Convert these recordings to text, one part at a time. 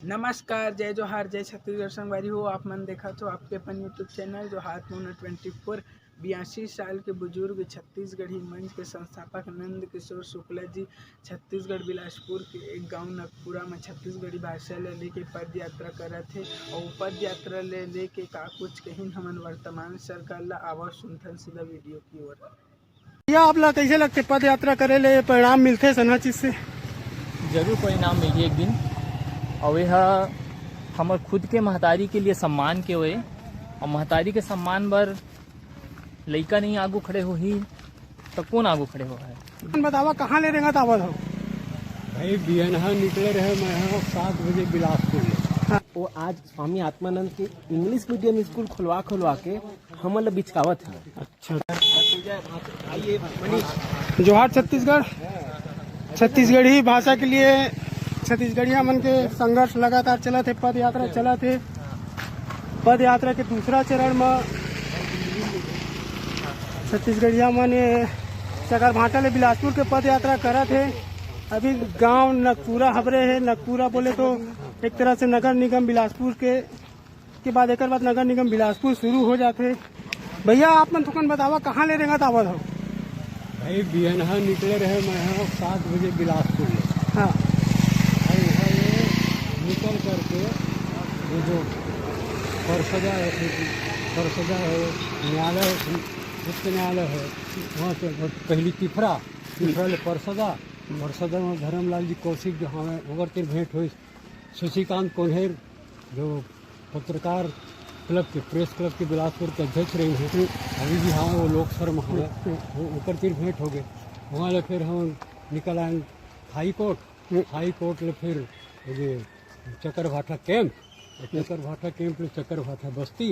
नमस्कार, जय जोहार, जय छत्तीसगढ़ संगवारी हो। आप मन देखा तो आपके अपन यूट्यूब चैनल जो हाथ में 24 82 साल के बुजुर्ग छत्तीसगढ़ी मंच के संस्थापक नंद किशोर शुक्ला जी छत्तीसगढ़ बिलासपुर के एक गांव नगपुरा में छत्तीसगढ़ी भाषा ले लेके पद यात्रा करत थे और पद यात्रा ले लेके का कुछ कहीं हमन वर्तमान सरकार ला आवाज सुनथन सीधा वीडियो की ओर। भैया आप ला कैसे लगते पद यात्रा करे ले परिणाम मिलते सना चीज से? जरूर परिणाम मिली एक दिन और यह हमर खुद के महतारी के लिए सम्मान के हुए और महतारी के सम्मान बर लइका नहीं आगू खड़े हो ही तो कौन आगू खड़े हो है। बतावा कहाँ ले रहेगा तावत हो? भाई बियनहा निकले रहे मैं 7 बजे बिलासपुर में। वो आज स्वामी आत्मानंद के इंग्लिश मीडियम स्कूल खुलवा के हमन ला बिचकावत है। अच्छा जोहार छत्तीसगढ़। छत्तीसगढ़ी भाषा के लिए छत्तीसगढ़िया मन के संघर्ष लगातार चला थे, पद यात्रा चला थे। पद यात्रा के दूसरा चरण में छत्तीसगढ़िया मन चकरभाटा ले बिलासपुर के पद यात्रा करा थे। अभी गांव नगपुरा हबरे है। नगपुरा बोले तो एक तरह से नगर निगम बिलासपुर के बाद एक बाद नगर निगम बिलासपुर शुरू हो जाते। भैया आप मन थोकन बतावा कहाँ ले रहेगा तावत हो? भाई बियनहा निकले रहे मैं 7 बजे बिलासपुर में। हाँ निकल करके वो जो परसदा है न्यायालय उच्च न्यायालय है वहाँ से पहली तिफरा ले परसदा में धर्मलाल जी कौशिक जो हमें ओवर तीन भेंट हुई। शशिकांत कोन्हेर जो पत्रकार क्लब के प्रेस क्लब के बिलासपुर के अध्यक्ष रहे हैं अभी भी हाँ वो लोक शर्मा हमें वो ओकर तीन भेंट हो गए। वहाँ ले फिर हम निकल आए हाई कोर्ट ले फिर ये चकरभाटा कैंप ले चकरभाटा बस्ती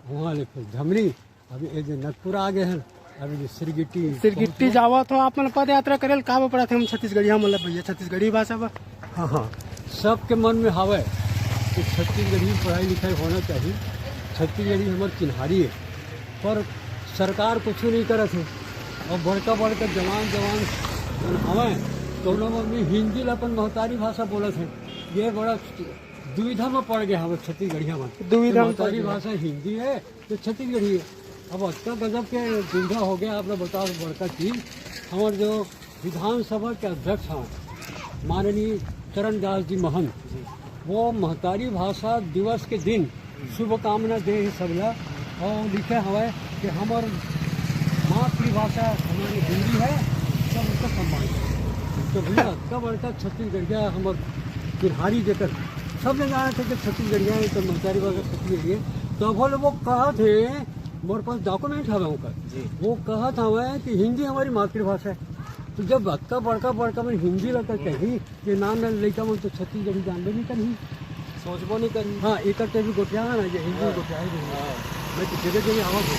वहाँ ले फिर झमरी। अभी ये जो नगपुरा आ गए हैं अभी जो सिरगिट्टी जावा तो आप मन पद यात्रा करे का पड़ा थे हम छत्तीसगढ़िया मतलब भैया छत्तीसगढ़ी भाषा बा। हाँ सबके मन में हवे कि छत्तीसगढ़ी पढ़ाई लिखाई होना चाहिए। छत्तीसगढ़ी हमारे चिन्हारी है पर सरकार कुछ नहीं करत है और बड़का जवान हवे तो में हिंदी ला अपन महतारी भाषा बोलत है। ये बड़ा दुविधा में पड़ गया हमारे छत्तीसगढ़िया में। महतारी भाषा हिंदी है तो छत्तीसगढ़ी है। अब अच्छा गजब के दुविधा हो गया। आप लोग बताओ बड़का चीज हमारे जो विधानसभा के अध्यक्ष हैं माननीय चरणदास जी महंत वो महतारी भाषा दिवस के दिन शुभकामना दे सबला और लिखे हवे कि हमार मातृभाषा हमारी हिंदी है सब उसका सम्मान तो भैया इतना बड़का छत्तीसगढ़िया हमार चिन्हारी देकर सब ने जाना थे कि छत्तीसगढ़िया है तो महतारी भाषा छत्तीसगढ़ी तो बोले वो कहा थे मोरे पास डॉक्यूमेंट हवे उनका वो कहा था कि हिंदी हमारी मातृभाषा है। तो जब इतना बड़का मैं हिंदी लगता कहीं कि नाम लड़का मन तो छत्तीसगढ़ी जानबे नहीं करी सोचबो नहीं करी। हाँ एक भी गोटिया है ना ये हिंदी गोटिया मैं तो जगह आवत हूँ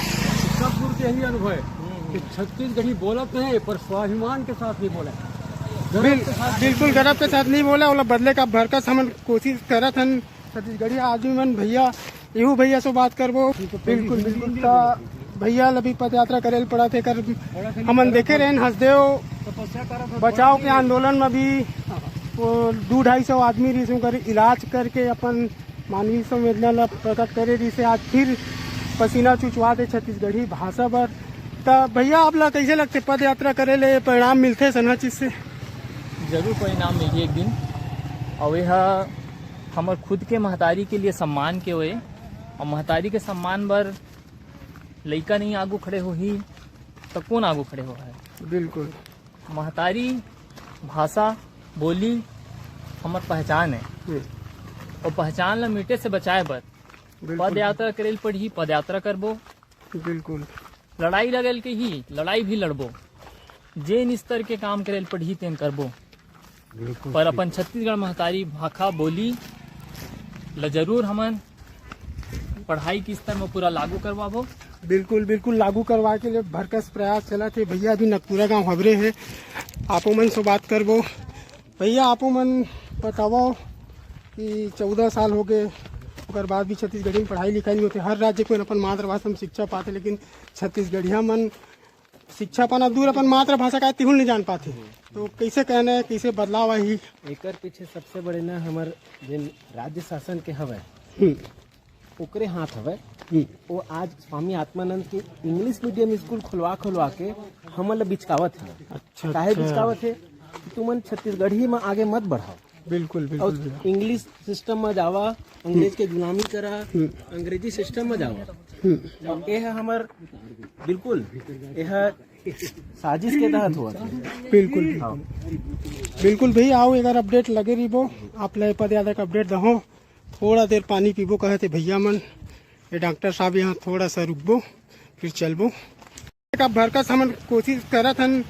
सब दूर के यही अनुभव है कि छत्तीसगढ़ी बोलत नहीं पर स्वाभिमान के साथ नहीं बोला। बिल्कुल गर्व के साथ नहीं बोला और बदले का भरकस हम कोशिश करत हन छत्तीसगढ़ी आदमी मन। भैया यू भैया से बात करबो बिल्कुल भैया लभी पद यात्रा करे पड़ा थे कर हमन देखे रहे हंसदेव बचाव के आंदोलन में भी वो 200-250 आदमी रिसों कर इलाज करके अपन मानवीय संवेदना ला प्रकट करे रही से आज फिर पसीना चुचवा दे छत्तीसगढ़ी भाषा पर। तब भैया आप ला कैसे लगते पद यात्रा करे ले परिणाम मिलते सना चीज से? जरूर परिणाम मिली एक दिन और यह हमर खुद के महतारी के लिए सम्मान के हुए और महतारी के सम्मान बर लइका नहीं आगू खड़े हो ही तो कौन आगू खड़े हो है। बिल्कुल महतारी भाषा बोली हमार पहचान है और पहचान ला मिटे से बचाए बर पद यात्रा करे पड़ी पद यात्रा करबो। बिल्कुल लड़ाई लगल के ही लड़ाई भी लड़बो जेन स्तर के काम करे पड़ी तेन करबो पर अपन छत्तीसगढ़ महतारी भाषा बोली ला जरूर हमन पढ़ाई के स्तर में पूरा लागू करवाबो। बिल्कुल लागू करवा के लिए भरकस प्रयास चला थे। भैया अभी नगपुरा गांव हबरे है आपो मन से बात करबो। भैया आपो मन बताओ कि 14 साल हो गए उसके बाद भी छत्तीसगढ़ी में पढ़ाई लिखाई नहीं होती। हर राज्य को अपन मातृभाषा में शिक्षा पाते लेकिन छत्तीसगढ़िया मन शिक्षा पाना दूर अपन मातृभाषा का तिहुल नहीं जान पाते। तो कैसे कहना है कैसे बदलाव आई? एकर पीछे सबसे बड़े ना हमार जिन राज्य शासन के हवे हम्म, ओकरे हाथ हवे। हम्म, वो आज स्वामी आत्मानंद के इंग्लिश मीडियम स्कूल खुलवा के हमन ला बिचकावत है। अच्छा काहे अच्छा, बिचकावत है कि तुमन छत्तीसगढ़ी में आगे मत बढ़ाओ बिल्कुल और बिल्कुल इंग्लिश सिस्टम में जावा, अंग्रेज के गुलामी करा, अंग्रेजी सिस्टम में जावा। और यह हमार बिल्कुल यह साजिश के तहत हुआ था। बिल्कुल हाँ। बिल्कुल भैया आओ अगर अपडेट लगे रही आप लय पद यादव अपडेट दहो। थोड़ा देर पानी पीबो कहे थे भैया मन, ये डॉक्टर साहब यहाँ थोड़ा सा रुकबो फिर चलबो। भरकस हमन कोशिश करत हन